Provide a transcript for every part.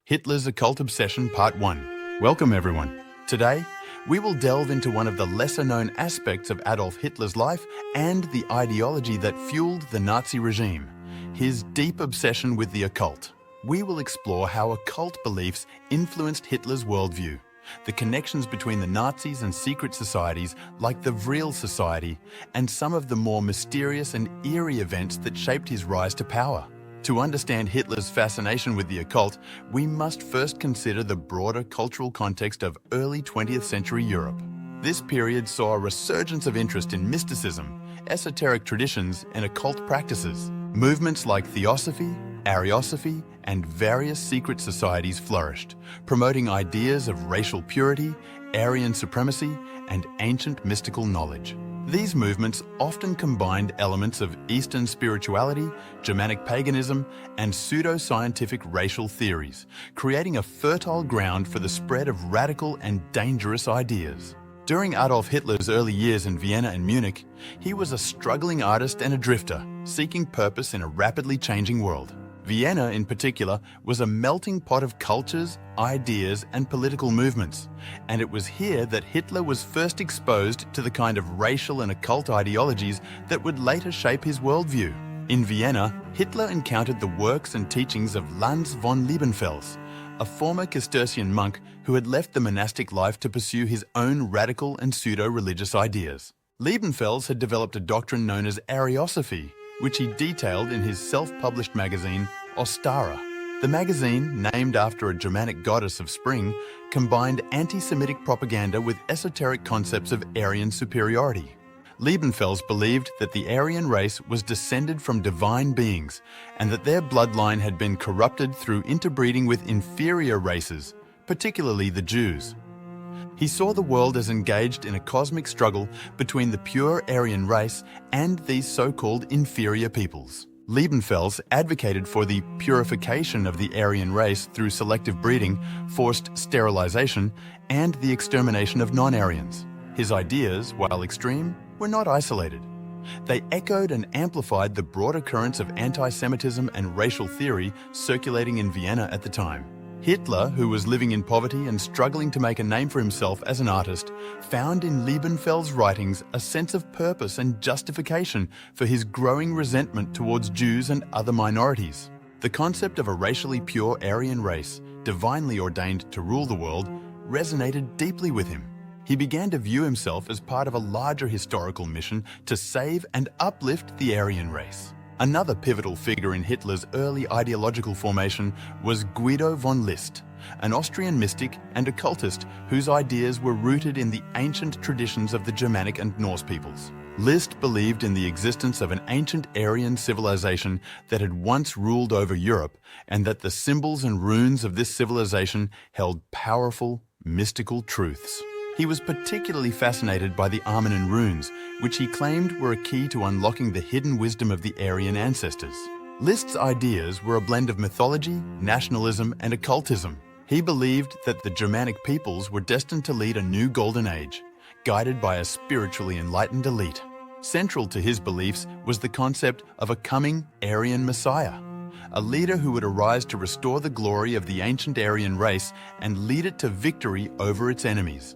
Hitler's Occult Obsession Part 1. Welcome everyone. Today, we will delve into one of the lesser-known aspects of Adolf Hitler's life and the ideology that fueled the Nazi regime, his deep obsession with the occult. We will explore how occult beliefs influenced Hitler's worldview, the connections between the Nazis and secret societies like the Vril Society, and some of the more mysterious and eerie events that shaped his rise to power. To understand Hitler's fascination with the occult, we must first consider the broader cultural context of early 20th century Europe. This period saw a resurgence of interest in mysticism, esoteric traditions, and occult practices. Movements like Theosophy, Ariosophy, and various secret societies flourished, promoting ideas of racial purity, Aryan supremacy, and ancient mystical knowledge. These movements often combined elements of Eastern spirituality, Germanic paganism, and pseudo-scientific racial theories, creating a fertile ground for the spread of radical and dangerous ideas. During Adolf Hitler's early years in Vienna and Munich, he was a struggling artist and a drifter, seeking purpose in a rapidly changing world. Vienna, in particular, was a melting pot of cultures, ideas, and political movements, and it was here that Hitler was first exposed to the kind of racial and occult ideologies that would later shape his worldview. In Vienna, Hitler encountered the works and teachings of Lanz von Liebenfels, a former Cistercian monk who had left the monastic life to pursue his own radical and pseudo-religious ideas. Liebenfels had developed a doctrine known as Ariosophy, which he detailed in his self-published magazine, Ostara. The magazine, named after a Germanic goddess of spring, combined anti-Semitic propaganda with esoteric concepts of Aryan superiority. Liebenfels believed that the Aryan race was descended from divine beings and that their bloodline had been corrupted through interbreeding with inferior races, particularly the Jews. He saw the world as engaged in a cosmic struggle between the pure Aryan race and these so-called inferior peoples. Liebenfels advocated for the purification of the Aryan race through selective breeding, forced sterilization, and the extermination of non-Aryans. His ideas, while extreme, were not isolated. They echoed and amplified the broader currents of anti-Semitism and racial theory circulating in Vienna at the time. Hitler, who was living in poverty and struggling to make a name for himself as an artist, found in Liebenfels' writings a sense of purpose and justification for his growing resentment towards Jews and other minorities. The concept of a racially pure Aryan race, divinely ordained to rule the world, resonated deeply with him. He began to view himself as part of a larger historical mission to save and uplift the Aryan race. Another pivotal figure in Hitler's early ideological formation was Guido von List, an Austrian mystic and occultist whose ideas were rooted in the ancient traditions of the Germanic and Norse peoples. List believed in the existence of an ancient Aryan civilization that had once ruled over Europe, and that the symbols and runes of this civilization held powerful, mystical truths. He was particularly fascinated by the Armanen runes, which he claimed were a key to unlocking the hidden wisdom of the Aryan ancestors. List's ideas were a blend of mythology, nationalism, and occultism. He believed that the Germanic peoples were destined to lead a new golden age, guided by a spiritually enlightened elite. Central to his beliefs was the concept of a coming Aryan Messiah, a leader who would arise to restore the glory of the ancient Aryan race and lead it to victory over its enemies.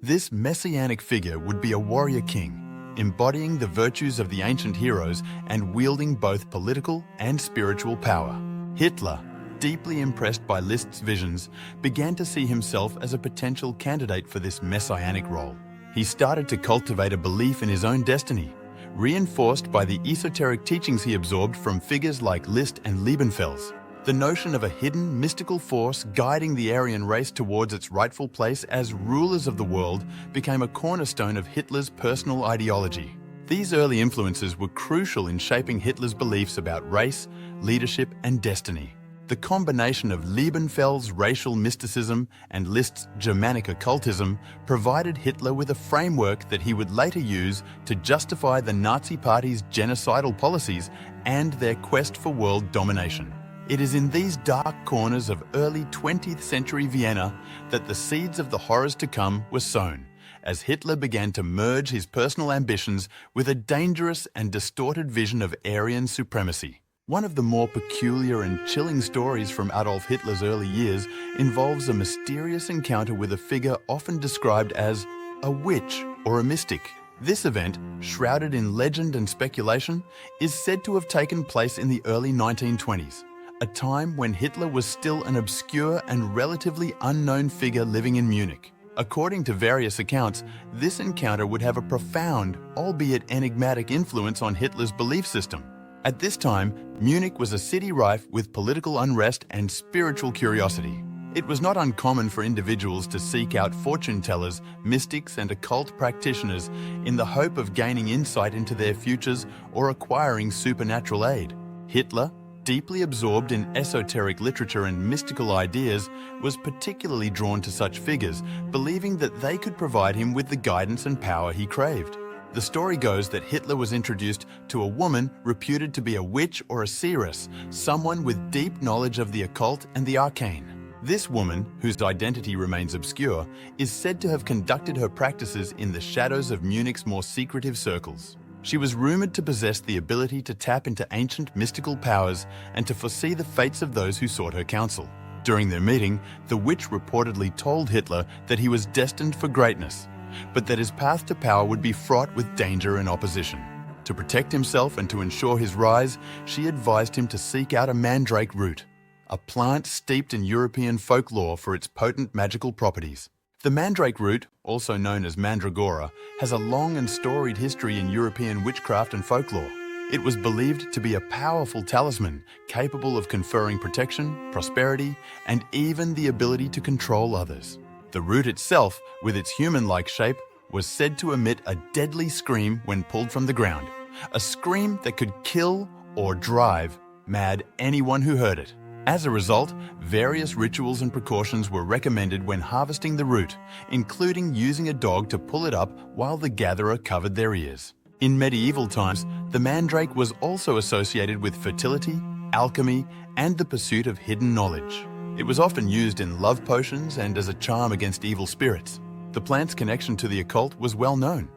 This messianic figure would be a warrior king, embodying the virtues of the ancient heroes and wielding both political and spiritual power. Hitler, deeply impressed by List's visions, began to see himself as a potential candidate for this messianic role. He started to cultivate a belief in his own destiny, reinforced by the esoteric teachings he absorbed from figures like List and Liebenfels. The notion of a hidden, mystical force guiding the Aryan race towards its rightful place as rulers of the world became a cornerstone of Hitler's personal ideology. These early influences were crucial in shaping Hitler's beliefs about race, leadership, and destiny. The combination of Liebenfels' racial mysticism and List's Germanic occultism provided Hitler with a framework that he would later use to justify the Nazi Party's genocidal policies and their quest for world domination. It is in these dark corners of early 20th century Vienna that the seeds of the horrors to come were sown, as Hitler began to merge his personal ambitions with a dangerous and distorted vision of Aryan supremacy. One of the more peculiar and chilling stories from Adolf Hitler's early years involves a mysterious encounter with a figure often described as a witch or a mystic. This event, shrouded in legend and speculation, is said to have taken place in the early 1920s, a time when Hitler was still an obscure and relatively unknown figure living in Munich. According to various accounts, this encounter would have a profound, albeit enigmatic, influence on Hitler's belief system. At this time, Munich was a city rife with political unrest and spiritual curiosity. It was not uncommon for individuals to seek out fortune tellers, mystics, and occult practitioners in the hope of gaining insight into their futures or acquiring supernatural aid. Hitler, deeply absorbed in esoteric literature and mystical ideas, was particularly drawn to such figures, believing that they could provide him with the guidance and power he craved. The story goes that Hitler was introduced to a woman reputed to be a witch or a seeress, someone with deep knowledge of the occult and the arcane. This woman, whose identity remains obscure, is said to have conducted her practices in the shadows of Munich's more secretive circles. She was rumored to possess the ability to tap into ancient mystical powers and to foresee the fates of those who sought her counsel. During their meeting, the witch reportedly told Hitler that he was destined for greatness, but that his path to power would be fraught with danger and opposition. To protect himself and to ensure his rise, she advised him to seek out a mandrake root, a plant steeped in European folklore for its potent magical properties. The mandrake root, also known as mandragora, has a long and storied history in European witchcraft and folklore. It was believed to be a powerful talisman capable of conferring protection, prosperity, and even the ability to control others. The root itself, with its human-like shape, was said to emit a deadly scream when pulled from the ground, a scream that could kill or drive mad anyone who heard it. As a result, various rituals and precautions were recommended when harvesting the root, including using a dog to pull it up while the gatherer covered their ears. In medieval times, the mandrake was also associated with fertility, alchemy, and the pursuit of hidden knowledge. It was often used in love potions and as a charm against evil spirits. The plant's connection to the occult was well known,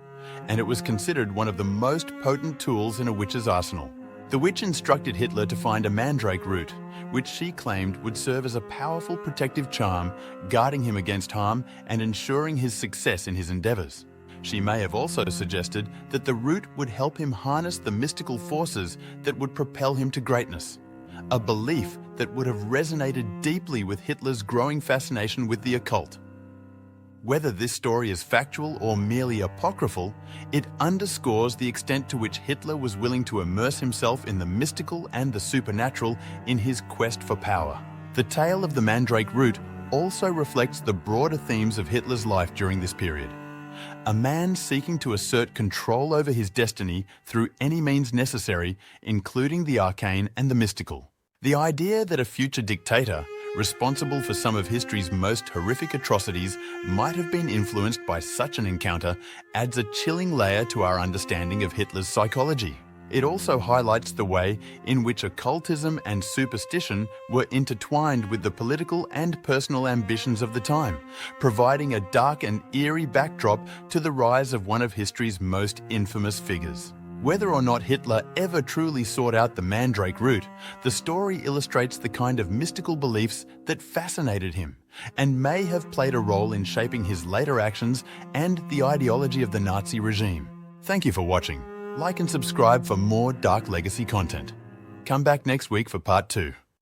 and it was considered one of the most potent tools in a witch's arsenal. The witch instructed Hitler to find a mandrake root, which she claimed would serve as a powerful protective charm, guarding him against harm and ensuring his success in his endeavors. She may have also suggested that the root would help him harness the mystical forces that would propel him to greatness, a belief that would have resonated deeply with Hitler's growing fascination with the occult. Whether this story is factual or merely apocryphal, it underscores the extent to which Hitler was willing to immerse himself in the mystical and the supernatural in his quest for power. The tale of the mandrake root also reflects the broader themes of Hitler's life during this period. A man seeking to assert control over his destiny through any means necessary, including the arcane and the mystical. The idea that a future dictator, responsible for some of history's most horrific atrocities, might have been influenced by such an encounter adds a chilling layer to our understanding of Hitler's psychology. It also highlights the way in which occultism and superstition were intertwined with the political and personal ambitions of the time, providing a dark and eerie backdrop to the rise of one of history's most infamous figures. Whether or not Hitler ever truly sought out the mandrake root, the story illustrates the kind of mystical beliefs that fascinated him and may have played a role in shaping his later actions and the ideology of the Nazi regime. Thank you for watching. Like and subscribe for more Dark Legacy content. Come back next week for part 2.